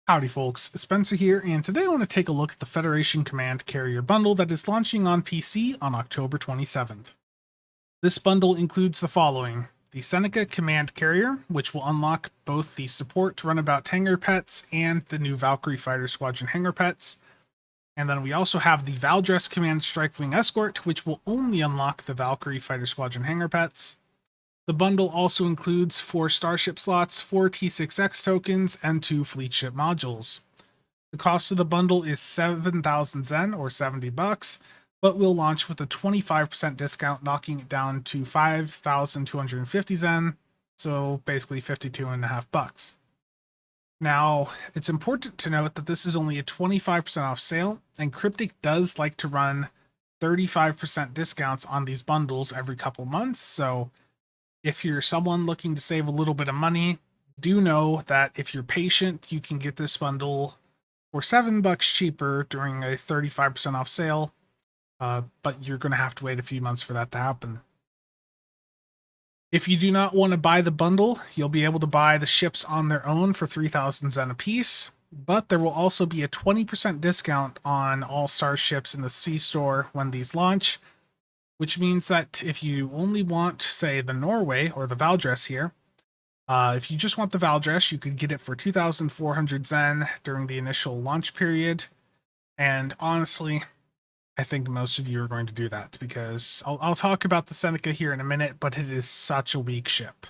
Howdy folks, Spencer here, and today I want to take a look at the Federation Command Carrier bundle that is launching on PC on October 27th. This bundle includes the following: the Senneca Command Carrier, which will unlock both the support Runabout Hangar pets and the new Valkyrie Fighter Squadron Hangar pets. And then we also have the Valdres Command Strikewing Escort, which will only unlock the Valkyrie Fighter Squadron Hangar pets. The bundle also includes 4 starship slots, 4 T6X tokens, and 2 fleet ship modules. The cost of the bundle is 7,000 Zen or $70, but will launch with a 25% discount, knocking it down to 5,250 Zen, so basically $52.50. Now, it's important to note that this is only a 25% off sale, and Cryptic does like to run 35% discounts on these bundles every couple months, so if you're someone looking to save a little bit of money, do know that if you're patient, you can get this bundle for $7 cheaper during a 35% off sale, but you're going to have to wait a few months for that to happen. If you do not want to buy the bundle, you'll be able to buy the ships on their own for 3,000 Zen apiece, but there will also be a 20% discount on all star ships in the C store when these launch, which means that if you only want, say, the Norway or the Valdres here, if you just want the Valdres, you could get it for 2,400 Zen during the initial launch period. And honestly, I think most of you are going to do that because I'll talk about the Senneca here in a minute, but it is such a weak ship.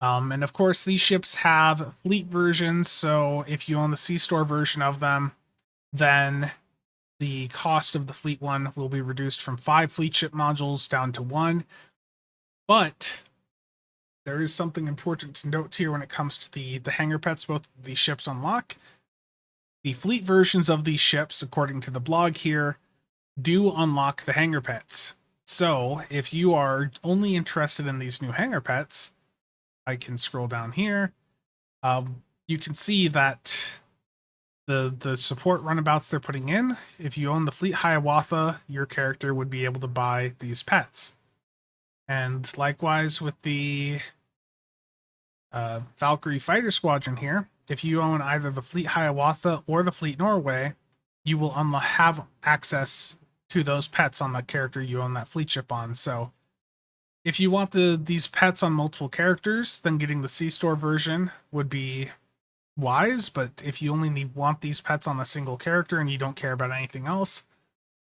And of course, these ships have fleet versions, so if you own the C-Store version of them, then the cost of the fleet one will be reduced from 5 fleet ship modules down to 1. But there is something important to note here when it comes to the hangar pets both the ships unlock. The fleet versions of these ships, according to the blog here, do unlock the hangar pets. So if you are only interested in these new hangar pets, I can scroll down here. You can see that the support runabouts they're putting in, if you own the fleet Hiawatha, your character would be able to buy these pets. And likewise with the Valkyrie Fighter Squadron here, if you own either the fleet Hiawatha or the fleet Norway, you will have access to those pets on the character you own that fleet ship on. So if you want these pets on multiple characters, then getting the C-Store version would be wise, but if you only want these pets on a single character and you don't care about anything else,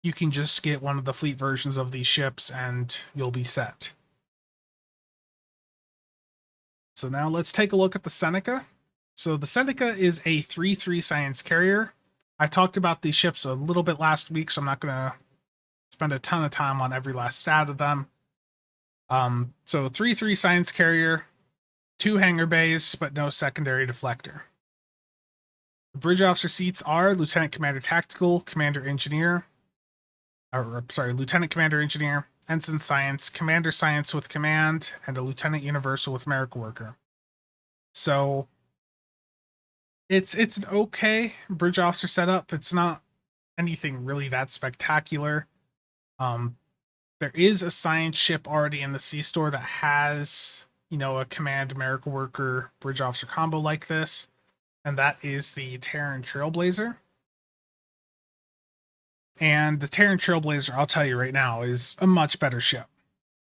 you can just get one of the fleet versions of these ships and you'll be set. So now let's take a look at the Senneca. So the Senneca is a 3-3 science carrier. I talked about these ships a little bit last week, so I'm not going to spend a ton of time on every last stat of them. So 3-3 science carrier, 2 hangar bays, but no secondary deflector. The bridge officer seats are Lieutenant Commander Tactical, Commander Engineer, Lieutenant Commander Engineer, Ensign Science, Commander Science with Command, and a Lieutenant Universal with Miracle Worker. So it's an okay bridge officer setup. It's not anything really that spectacular. There is a science ship already in the C-Store that has, a Command Miracle Worker bridge officer combo like this, and that is the Terran Trailblazer. And the Terran Trailblazer, I'll tell you right now, is a much better ship.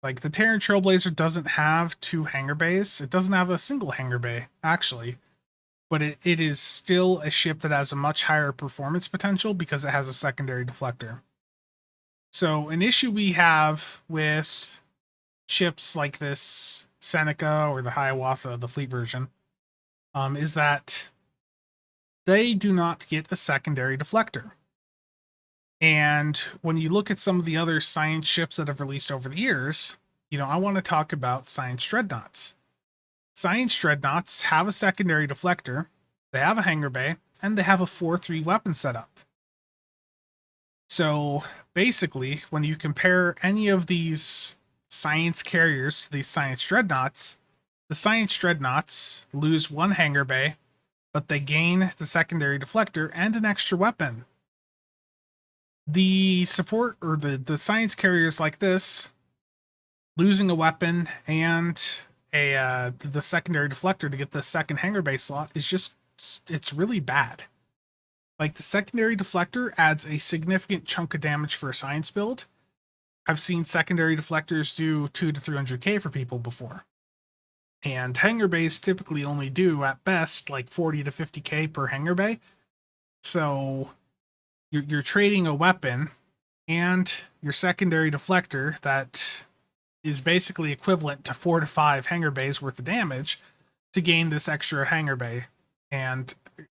Like, the Terran Trailblazer doesn't have 2 hangar bays. It doesn't have a single hangar bay, actually. But it is still a ship that has a much higher performance potential because it has a secondary deflector. So an issue we have with ships like this Senneca or the Hiawatha, the fleet version, is that they do not get a secondary deflector. And when you look at some of the other science ships that have released over the years, I want to talk about science dreadnoughts. Science dreadnoughts have a secondary deflector, they have a hangar bay, and they have a 4-3 weapon setup. So basically, when you compare any of these science carriers to these science dreadnoughts, the science dreadnoughts lose 1 hangar bay, but they gain the secondary deflector and an extra weapon. The support or the science carriers like this, losing a weapon and the secondary deflector to get the second hangar bay slot is just it's really bad. Like, the secondary deflector adds a significant chunk of damage for a science build. I've seen secondary deflectors do 2 to 300k for people before. And hangar bays typically only do, at best, like 40 to 50k per hangar bay. So you're trading a weapon and your secondary deflector that is basically equivalent to 4 to 5 hangar bays worth of damage to gain this extra hangar bay. And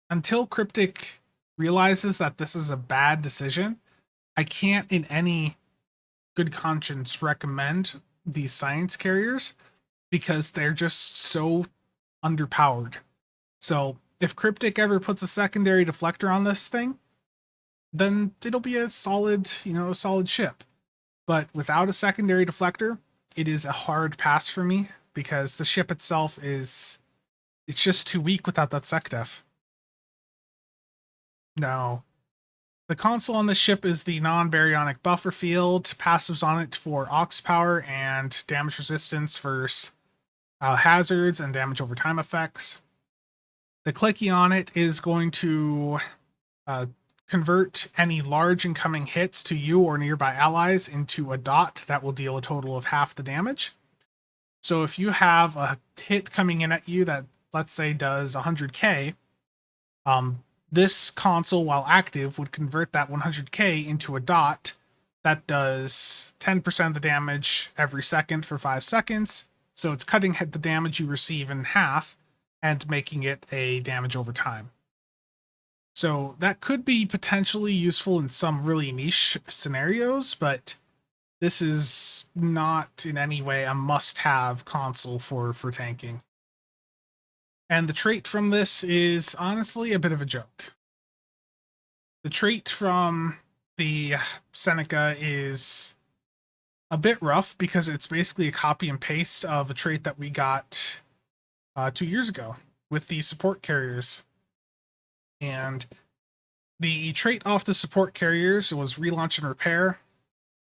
until Cryptic realizes that this is a bad decision, I can't in any good conscience recommend these science carriers because they're just so underpowered. So if Cryptic ever puts a secondary deflector on this thing, then it'll be a solid, a solid ship. But without a secondary deflector, it is a hard pass for me because the ship itself it's just too weak without that sec def. Now, the console on this ship is the non-baryonic buffer field, passives on it for aux power and damage resistance for hazards and damage over time effects. The clicky on it is going to convert any large incoming hits to you or nearby allies into a dot that will deal a total of half the damage. So if you have a hit coming in at you that, let's say, does 100k, this console, while active, would convert that 100k into a dot that does 10% of the damage every second for 5 seconds. So it's cutting the damage you receive in half and making it a damage over time. So that could be potentially useful in some really niche scenarios, but this is not in any way a must-have console for tanking. And the trait from this is honestly a bit of a joke. The trait from the Senneca is a bit rough because it's basically a copy and paste of a trait that we got 2 years ago with the support carriers. And the trait off the support carriers was relaunch and repair.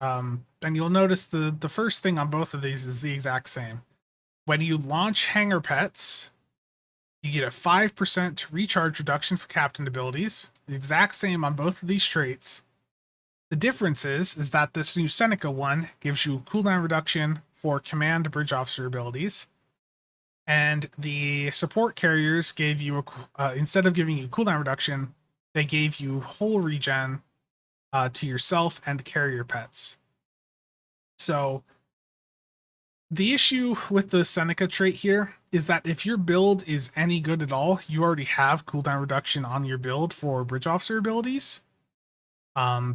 And you'll notice the first thing on both of these is the exact same. When you launch Hangar Pets, you get a 5% recharge reduction for captain abilities. The exact same on both of these traits. The difference is that this new Senneca one gives you cooldown reduction for command bridge officer abilities. And the support carriers gave you, instead of giving you cooldown reduction, they gave you whole regen to yourself and carrier pets. So the issue with the Senneca trait here is that if your build is any good at all, you already have cooldown reduction on your build for bridge officer abilities. So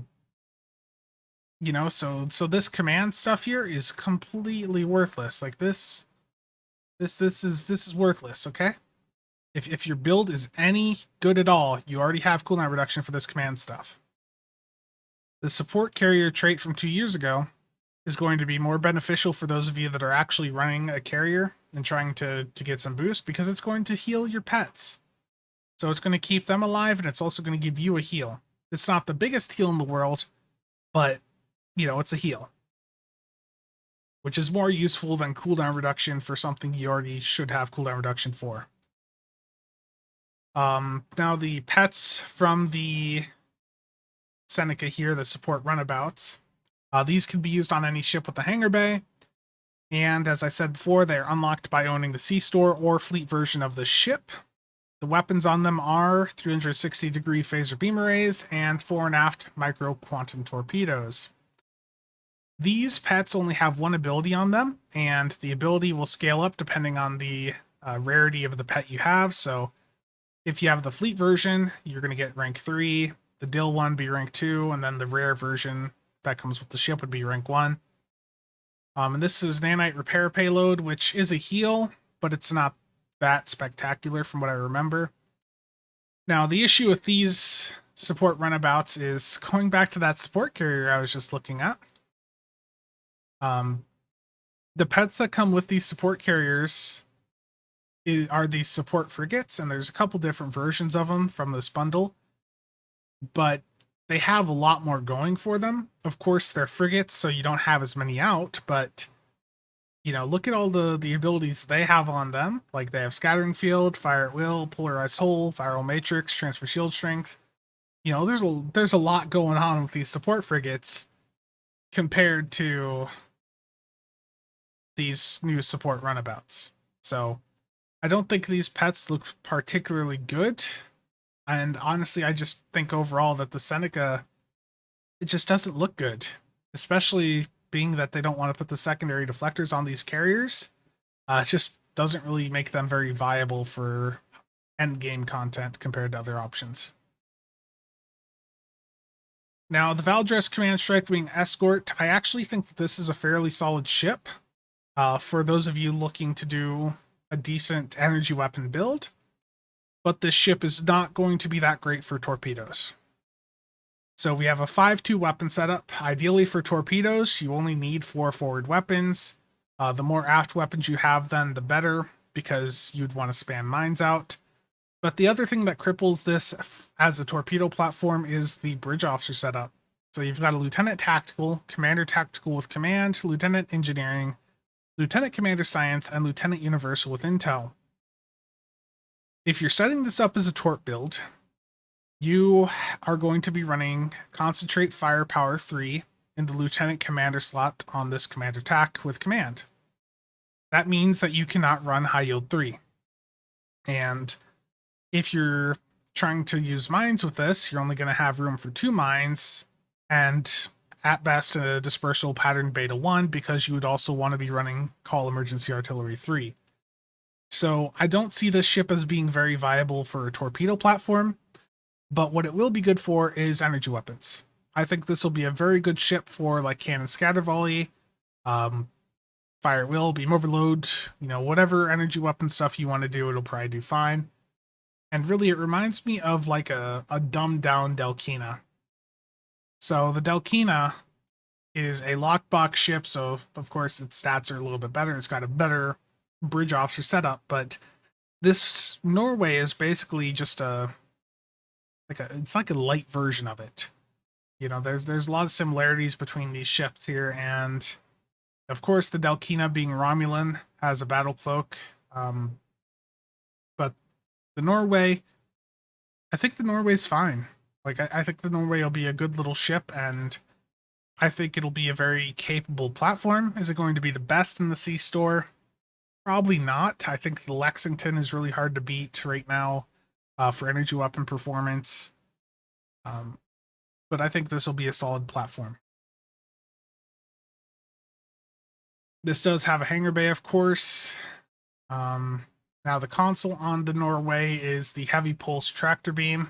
this command stuff here is completely worthless. Like this is worthless, okay? If your build is any good at all, you already have cooldown reduction for this command stuff. The support carrier trait from 2 years ago is going to be more beneficial for those of you that are actually running a carrier and trying to get some boost because it's going to heal your pets. So it's going to keep them alive and it's also going to give you a heal. It's not the biggest heal in the world, but, it's a heal. Which is more useful than cooldown reduction for something you already should have cooldown reduction for. Now the pets from the Senneca here that support runabouts. These can be used on any ship with a hangar bay. And as I said before, they're unlocked by owning the C-Store or fleet version of the ship. The weapons on them are 360-degree phaser beam arrays and fore and aft micro quantum torpedoes. These pets only have one ability on them, and the ability will scale up depending on the rarity of the pet you have. So if you have the fleet version, you're going to get rank 3, the dill one be rank 2, and then the rare version that comes with the ship would be rank 1. And this is nanite repair payload, which is a heal, but it's not that spectacular from what I remember. Now, the issue with these support runabouts is going back to that support carrier I was just looking at. The pets that come with these support carriers are these support frigates, and there's a couple different versions of them from this bundle, but they have a lot more going for them. Of course, they're frigates, so you don't have as many out, but look at all the abilities they have on them. Like they have Scattering Field, Fire at Will, Polarized Hull, Viral Matrix, Transfer Shield Strength. There's a lot going on with these support frigates compared to these new support runabouts. So I don't think these pets look particularly good. And honestly, I just think overall that the Senneca, it just doesn't look good, especially being that they don't want to put the secondary deflectors on these carriers. It just doesn't really make them very viable for end game content compared to other options. Now, the Valdres Command Strike Wing Escort, I actually think that this is a fairly solid ship. For those of you looking to do a decent energy weapon build, but this ship is not going to be that great for torpedoes. So we have a 5-2 weapon setup. Ideally for torpedoes, you only need 4 forward weapons. The more aft weapons you have, then the better, because you'd want to spam mines out. But the other thing that cripples this as a torpedo platform is the bridge officer setup. So you've got a Lieutenant Tactical, Commander Tactical with Command, Lieutenant Engineering, Lieutenant Commander Science, and Lieutenant Universal with Intel. If you're setting this up as a torp build, you are going to be running Concentrate Firepower 3 in the Lieutenant Commander slot on this Commander Tac with Command. That means that you cannot run High Yield 3. And if you're trying to use mines with this, you're only going to have room for 2 mines, and at best a dispersal pattern beta 1, because you would also want to be running Call Emergency Artillery 3. So I don't see this ship as being very viable for a torpedo platform, but what it will be good for is energy weapons. I think this will be a very good ship for like Cannon Scatter Volley, Fire at Will, Beam Overload, whatever energy weapon stuff you want to do, it'll probably do fine. And really, it reminds me of like a dumbed down Delkina. So the Delkina is a lockbox ship, so of course its stats are a little bit better. It's got a better bridge officer setup, but this Norway is basically just it's like a light version of it. There's a lot of similarities between these ships here, and of course the Delkina, being Romulan, has a battle cloak. But the Norway, I think the Norway's fine. Like I think the Norway will be a good little ship, and I think it'll be a very capable platform. Is it going to be the best in the Sea Store? Probably not. I think the Lexington is really hard to beat right now for energy weapon performance. But I think this will be a solid platform. This does have a hangar bay, of course. Now the console on the Norway is the Heavy Pulse Tractor Beam.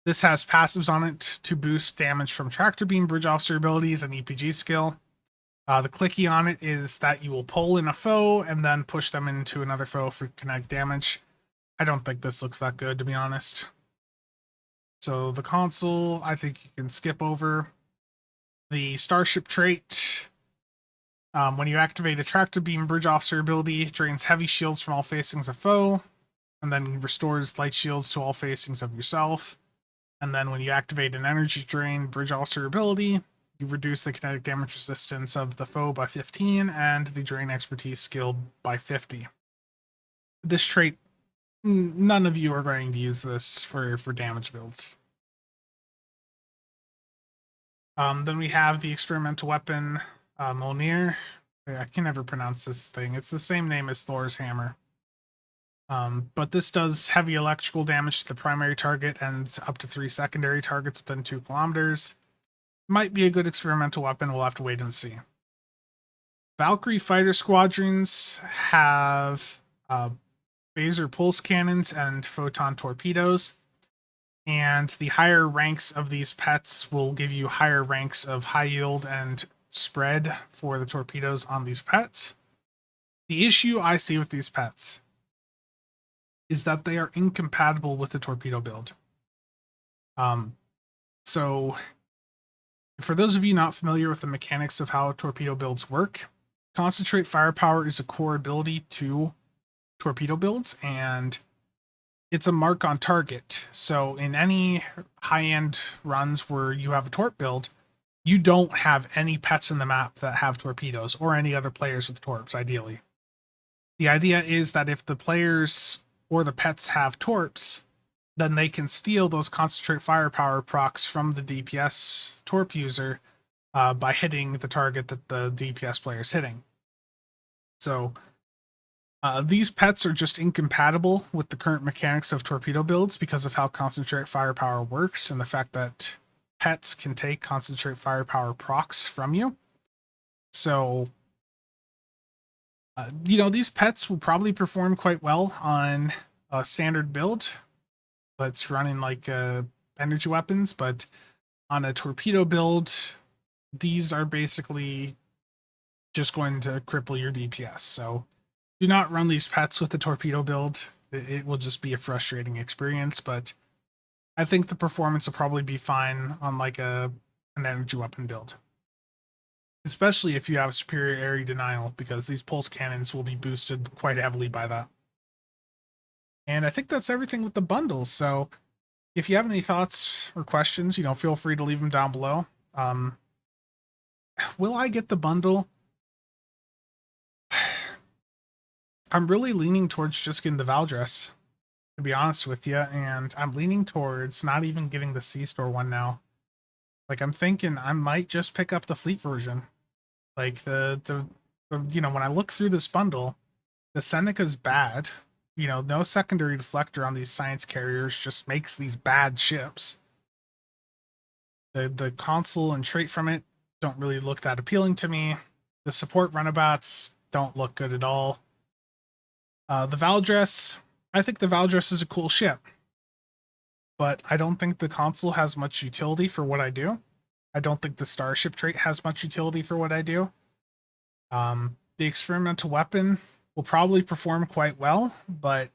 This has passives on it to boost damage from Tractor Beam, Bridge Officer abilities, and EPG skill. The clicky on it is that you will pull in a foe and then push them into another foe for kinetic damage. I don't think this looks that good, to be honest. So the console, I think you can skip over. The Starship trait, when you activate a Tractor Beam Bridge Officer ability, it drains heavy shields from all facings of foe, and then restores light shields to all facings of yourself. And then when you activate an Energy Drain Bridge Officer ability, you reduce the kinetic damage resistance of the foe by 15 and the Drain Expertise skill by 50. This trait, none of you are going to use this for damage builds. Then we have the experimental weapon, Mjolnir. I can never pronounce this thing. It's the same name as Thor's hammer. But this does heavy electrical damage to the primary target and up to 3 secondary targets within 2 kilometers. Might be a good experimental weapon. We'll have to wait and see. Valkyrie fighter squadrons have phaser pulse cannons and photon torpedoes. And the higher ranks of these pets will give you higher ranks of high yield and spread for the torpedoes on these pets. The issue I see with these pets is that they are incompatible with the torpedo build. So for those of you not familiar with the mechanics of how torpedo builds work, Concentrate Firepower is a core ability to torpedo builds, and it's a mark on target. So in any high-end runs where you have a torp build, you don't have any pets in the map that have torpedoes or any other players with torps, ideally. The idea is that if the players or the pets have torps, then they can steal those concentrate firepower procs from the DPS torp user by hitting the target that the DPS player is hitting. So these pets are just incompatible with the current mechanics of torpedo builds because of how concentrate firepower works and the fact that pets can take concentrate firepower procs from you. So, these pets will probably perform quite well on a standard build that's running like energy weapons, but on a torpedo build, these are basically just going to cripple your DPS. So do not run these pets with the torpedo build. It will just be a frustrating experience, but I think the performance will probably be fine on like an energy weapon build. Especially if you have superior area denial, because these pulse cannons will be boosted quite heavily by that. And I think that's everything with the bundles. So if you have any thoughts or questions, feel free to leave them down below. Will I get the bundle? I'm really leaning towards just getting the Valdres, to be honest with you, and I'm leaning towards not even getting the C-Store one now. Like, I'm thinking I might just pick up the fleet version. Like, when I look through this bundle, the Senneca's bad. No secondary deflector on these science carriers just makes these bad ships. The console and trait from it don't really look that appealing to me. The support runabouts don't look good at all. The Valdres, I think the Valdres is a cool ship, but I don't think the console has much utility for what I do. I don't think the Starship trait has much utility for what I do. The experimental weapon will probably perform quite well, but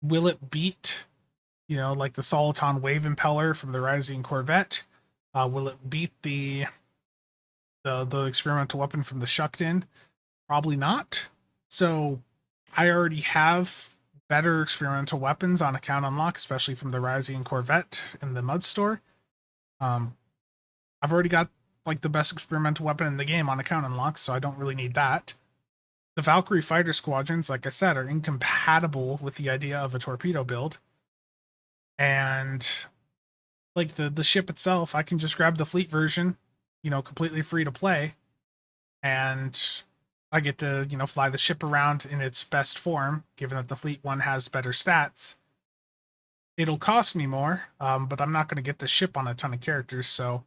will it beat, like the Soliton Wave Impeller from the Rising Corvette? Will it beat the experimental weapon from the Shucked-In? Probably not. So I already have better experimental weapons on account unlock, especially from the Rising Corvette in the Mud Store. I've already got like the best experimental weapon in the game on account unlock, so I don't really need that. The Valkyrie fighter squadrons, like I said, are incompatible with the idea of a torpedo build. And like the ship itself, I can just grab the fleet version, completely free to play. And I get to, fly the ship around in its best form, given that the fleet one has better stats. It'll cost me more, but I'm not going to get the ship on a ton of characters, so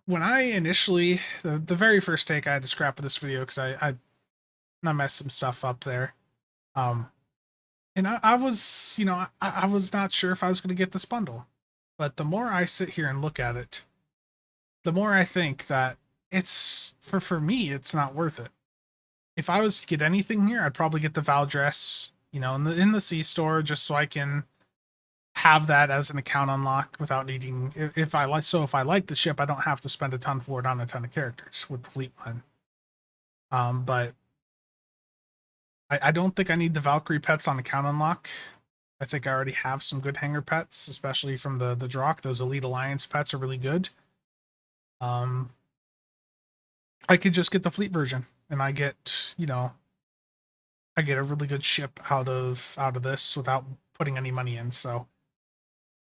when I initially, the very first take, I had to scrap of this video because I messed some stuff up there. And I was, I was not sure if I was going to get this bundle. But the more I sit here and look at it, the more I think that it's, for me, it's not worth it. If I was to get anything here, I'd probably get the Valdres, in the C-Store, just so I can have that as an account unlock without needing, if I like the ship, I don't have to spend a ton for it on a ton of characters with the fleet one. But I don't think I need the Valkyrie pets on account unlock. I think I already have some good Hangar pets, especially from the Drock. Those Elite Alliance pets are really good. I could just get the fleet version and I get, I get a really good ship out of this without putting any money in. So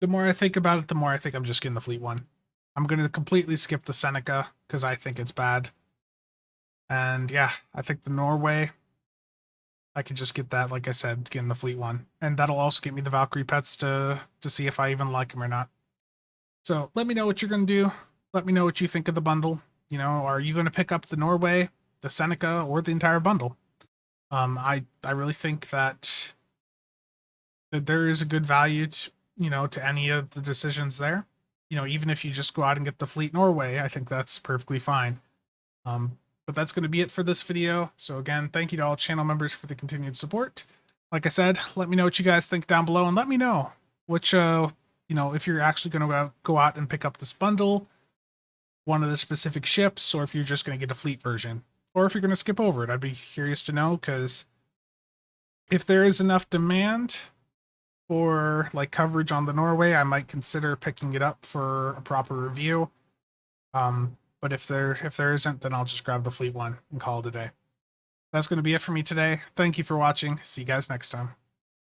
the more I think about it, the more I think I'm just getting the fleet one. I'm going to completely skip the Senneca because I think it's bad. And yeah, I think the Norway, I could just get that, like I said, getting the fleet one. And that'll also get me the Valkyrie pets to see if I even like them or not. So let me know what you're going to do. Let me know what you think of the bundle. Are you going to pick up the Norway, the Senneca, or the entire bundle? I really think that there is a good value to any of the decisions there. Even if you just go out and get the Fleet Norway, I think that's perfectly fine. But that's going to be it for this video. So again, thank you to all channel members for the continued support. Like I said, let me know what you guys think down below, and let me know which, if you're actually going to go out and pick up this bundle, one of the specific ships, or if you're just going to get a fleet version, or if you're going to skip over it. I'd be curious to know, because if there is enough demand for like coverage on the Norway, I might consider picking it up for a proper review. But if there isn't, then I'll just grab the fleet one and call it a day. That's going to be it for me today. Thank you for watching. See you guys next time.